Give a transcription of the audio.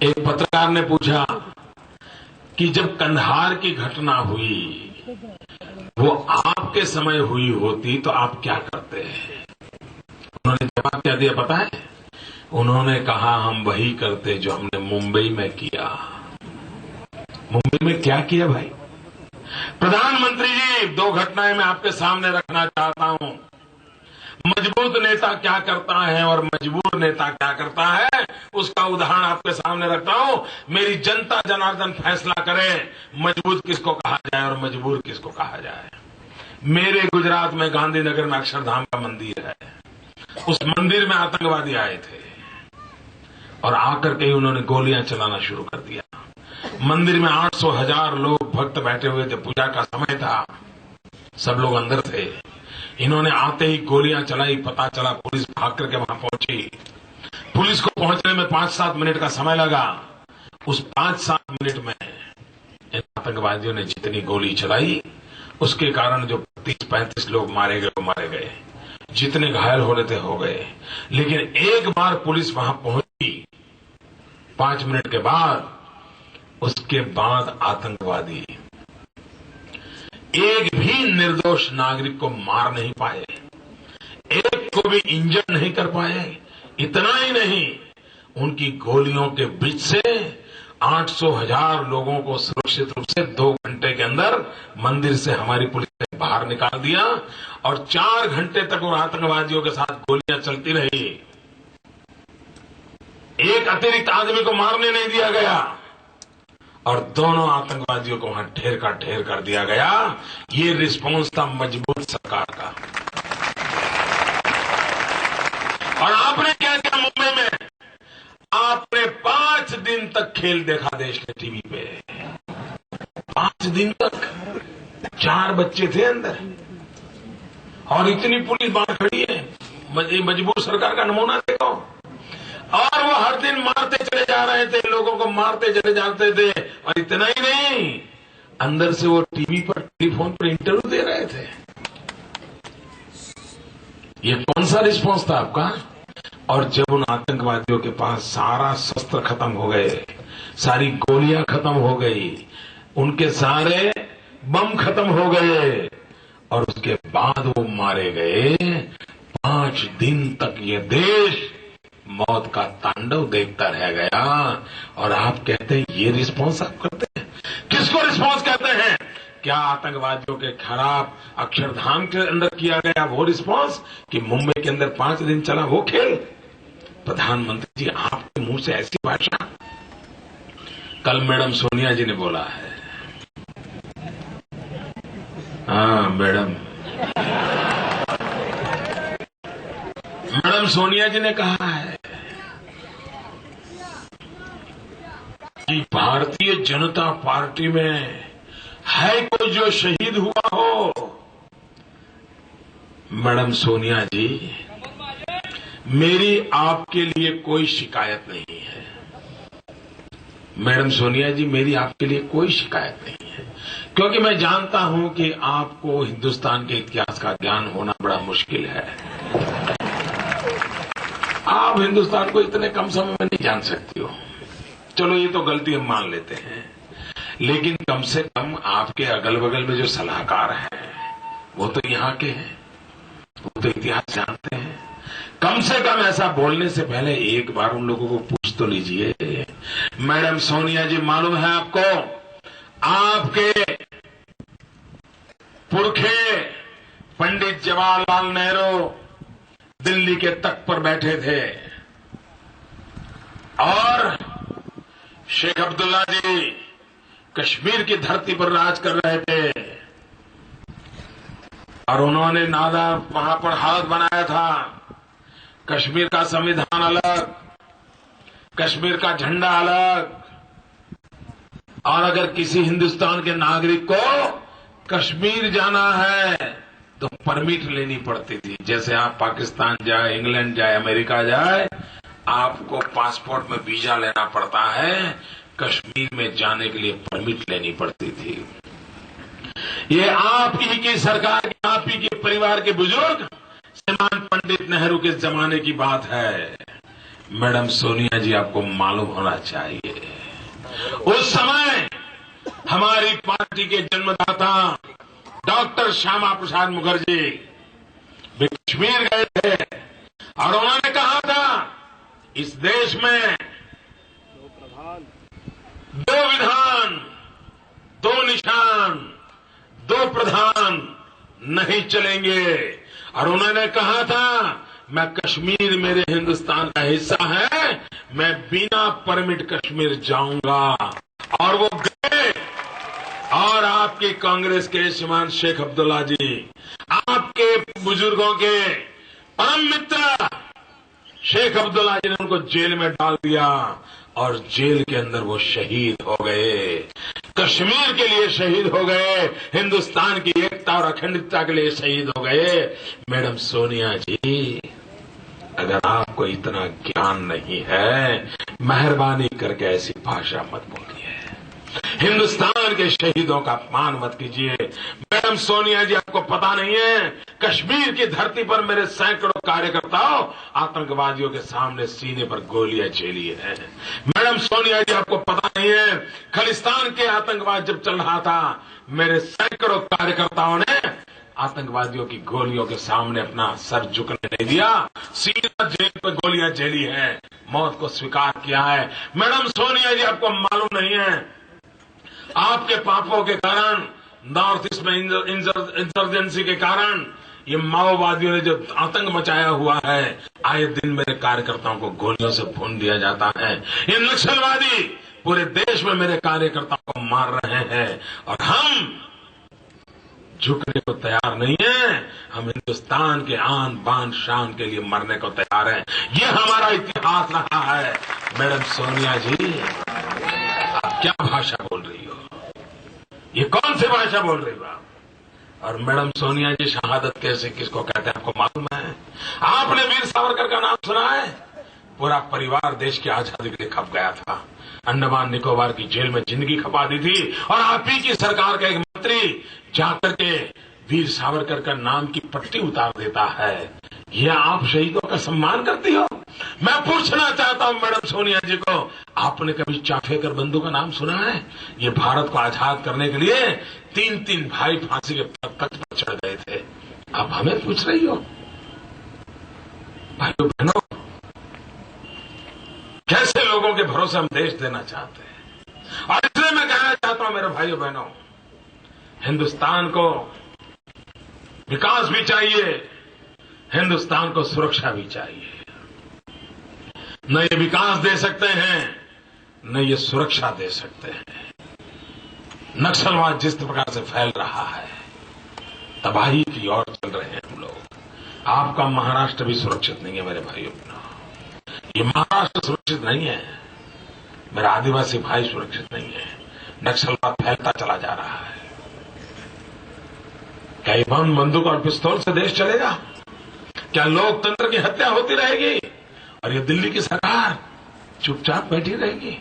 एक पत्रकार ने पूछा कि जब कंधार की घटना हुई वो आपके समय हुई होती तो आप क्या करते हैं? उन्होंने जवाब क्या दिया पता है? उन्होंने कहा हम वही करते जो हमने मुंबई में किया। मुंबई में क्या किया भाई? प्रधानमंत्री जी, दो घटनाएं मैं आपके सामने रखना चाहता हूं। मजबूत नेता क्या करता है और मजबूर नेता क्या करता है, उसका उदाहरण आपके सामने रखता हूं। मेरी जनता जनार्दन फैसला करे मजबूत किसको कहा जाए और मजबूर किसको कहा जाए। मेरे गुजरात में गांधीनगर में अक्षरधाम का मंदिर है। उस मंदिर में आतंकवादी आए थे और आकर के उन्होंने गोलियां चलाना शुरू कर दिया। मंदिर में 800,000 लोग भक्त बैठे हुए थे, पूजा का समय था, सब लोग अंदर थे। इन्होंने आते ही गोलियां चलाई, पता चला पुलिस भाग करके वहां पहुंची। पुलिस को पहुंचने में 5-7 मिनट का समय लगा। उस 5-7 मिनट में इन आतंकवादियों ने जितनी गोली चलाई उसके कारण जो 30-35 लोग मारे गए वो मारे गए, जितने घायल होने थे हो गए। लेकिन एक बार पुलिस वहां पहुंची 5 मिनट के बाद, उसके बाद आतंकवादी एक भी निर्दोष नागरिक को मार नहीं पाए, एक को भी इंजर नहीं कर पाए। इतना ही नहीं, उनकी गोलियों के बीच से 800,000 लोगों को सुरक्षित रूप से 2 घंटे के अंदर मंदिर से हमारी पुलिस ने बाहर निकाल दिया और 4 घंटे तक उन आतंकवादियों के साथ गोलियां चलती रही। एक अतिरिक्त आदमी को मारने नहीं दिया गया और दोनों आतंकवादियों को वहां ढेर का ढेर कर दिया गया। ये रिस्पांस था मजबूत सरकार का। और आपने क्या किया मुंबई में? आपने 5 दिन तक खेल देखा देश के टीवी पे। 5 दिन तक 4 बच्चे थे अंदर और इतनी पुलिस बाहर खड़ी है। मजबूर सरकार का नमूना देखो। और वो हर दिन मारते चले जा रहे थे, लोगों को मारते चले जाते थे। और इतना ही नहीं, अंदर से वो टीवी पर, टेलीफोन पर इंटरव्यू दे रहे थे। ये कौन सा रिस्पांस था आपका? और जब उन आतंकवादियों के पास सारा शस्त्र खत्म हो गए, सारी गोलियां खत्म हो गई, उनके सारे बम खत्म हो गए और उसके बाद वो मारे गए, 5 दिन तक ये देश मौत का तांडव देखता रह गया। और आप कहते हैं ये रिस्पांस आप करते हैं? किसको रिस्पांस कहते हैं? क्या आतंकवादियों के खिलाफ अक्षरधाम के अंदर किया गया वो रिस्पांस कि मुंबई के अंदर 5 दिन चला वो खेल? प्रधानमंत्री जी, आपके मुंह से ऐसी भाषा? कल मैडम सोनिया जी ने बोला है। हाँ मैडम सोनिया जी ने कहा है कि भारतीय जनता पार्टी में है कोई जो शहीद हुआ हो। मैडम सोनिया जी, मेरी आपके लिए कोई शिकायत नहीं है। मैडम सोनिया जी, मेरी आपके लिए कोई शिकायत नहीं है, क्योंकि मैं जानता हूं कि आपको हिंदुस्तान के इतिहास का ज्ञान होना बड़ा मुश्किल है। आप हिंदुस्तान को इतने कम समय में नहीं जान सकती हो। चलो ये तो गलती हम मान लेते हैं, लेकिन कम से कम आपके अगल बगल में जो सलाहकार हैं वो तो यहाँ के हैं, वो तो इतिहास जानते हैं। कम से कम ऐसा बोलने से पहले एक बार उन लोगों को पूछ तो लीजिए। मैडम सोनिया जी, मालूम है आपको, आपके पुरखे पंडित जवाहरलाल नेहरू दिल्ली के तख्त पर बैठे थे और शेख अब्दुल्ला जी कश्मीर की धरती पर राज कर रहे थे और उन्होंने नादा वहां पर हालत बनाया था। कश्मीर का संविधान अलग, कश्मीर का झंडा अलग, और अगर किसी हिंदुस्तान के नागरिक को कश्मीर जाना है तो परमिट लेनी पड़ती थी। जैसे आप पाकिस्तान जाए, इंग्लैंड जाए, अमेरिका जाए, आपको पासपोर्ट में वीजा लेना पड़ता है। कश्मीर में जाने के लिए परमिट लेनी पड़ती थी। ये आप ही की सरकार, आप ही के परिवार के बुजुर्ग श्रीमान पंडित नेहरू के जमाने की बात है। मैडम सोनिया जी आपको मालूम होना चाहिए, उस समय हमारी पार्टी के जन्मदाता डॉक्टर श्यामा प्रसाद मुखर्जी वे कश्मीर गए थे और उन्होंने कहा था इस देश में दो विधान, दो निशान, दो प्रधान नहीं चलेंगे। और उन्होंने कहा था मैं कश्मीर मेरे हिंदुस्तान का हिस्सा है, मैं बिना परमिट कश्मीर जाऊंगा। और वो गए। और आपकी कांग्रेस के श्रीमान शेख अब्दुल्ला जी, आपके बुजुर्गों के परम मित्र शेख अब्दुल्ला जी ने उनको जेल में डाल दिया और जेल के अंदर वो शहीद हो गए, कश्मीर के लिए शहीद हो गए, हिंदुस्तान की एकता और अखंडता के लिए शहीद हो गए। मैडम सोनिया जी, अगर आपको इतना ज्ञान नहीं है, मेहरबानी करके ऐसी भाषा मत बोलिए, हिंदुस्तान के शहीदों का अपमान मत कीजिए। मैडम सोनिया जी, आपको पता नहीं है, कश्मीर की धरती पर मेरे सैकड़ों कार्यकर्ताओं आतंकवादियों के सामने सीने पर गोलियां झेली है। मैडम सोनिया जी, आपको पता नहीं है, खालिस्तान के आतंकवाद जब चल रहा था, मेरे सैकड़ों कार्यकर्ताओं ने आतंकवादियों की गोलियों के सामने अपना सर झुकने नहीं दिया, सीधा जेल पर गोलियां झेली है, मौत को स्वीकार किया है। मैडम सोनिया जी, आपको मालूम नहीं है, आपके पापों के कारण, नॉर्थ ईस्ट में इंसर्जेंसी के कारण ये माओवादियों ने जो आतंक मचाया हुआ है, आए दिन मेरे कार्यकर्ताओं को गोलियों से भून दिया जाता है। ये नक्सलवादी पूरे देश में मेरे कार्यकर्ताओं को मार रहे हैं और हम झुकने को तैयार नहीं है। हम हिंदुस्तान के आन बान शान के लिए मरने को तैयार हैं। ये हमारा इतिहास रहा है। मैडम सोनिया जी, आप क्या भाषा बोल रही हो? ये कौन सी भाषा बोल रही हो आप? और मैडम सोनिया जी, शहादत कैसे किसको कहते हैं आपको मालूम है? आपने वीर सावरकर का नाम सुना है? पूरा परिवार देश की आजादी के लिए खप गया था, अंडमान निकोबार की जेल में जिंदगी खपा दी थी, और आप ही की सरकार का एक मंत्री जाकर के वीर सावरकर का नाम की पट्टी उतार देता है। ये आप शहीदों का सम्मान करती हो? मैं पूछना चाहता हूं मैडम सोनिया जी को, आपने कभी चाफेकर बंधु का नाम सुना है? ये भारत को आजाद करने के लिए 3-3 भाई फांसी के तख्त पर चढ़ गए थे। आप हमें पूछ रही हो? भाइयों बहनों, कैसे लोगों के भरोसे हम देश देना चाहते हैं? और इसलिए मैं कहना चाहता हूं मेरे भाइयों बहनों, हिंदुस्तान को विकास भी चाहिए, हिंदुस्तान को सुरक्षा भी चाहिए। न ये विकास दे सकते हैं, न ये सुरक्षा दे सकते हैं। नक्सलवाद जिस प्रकार से फैल रहा है, तबाही की ओर चल रहे हैं हम लोग। आपका महाराष्ट्र भी सुरक्षित नहीं है मेरे भाइयों बहनों, ये महाराष्ट्र सुरक्षित नहीं है, मेरा आदिवासी भाई सुरक्षित नहीं है। नक्सलवाद फैलता चला जा रहा है। क्या ये बम, बंदूक और पिस्तौल से देश चलेगा? क्या लोकतंत्र की हत्या होती रहेगी और ये दिल्ली की सरकार चुपचाप बैठी रहेगी?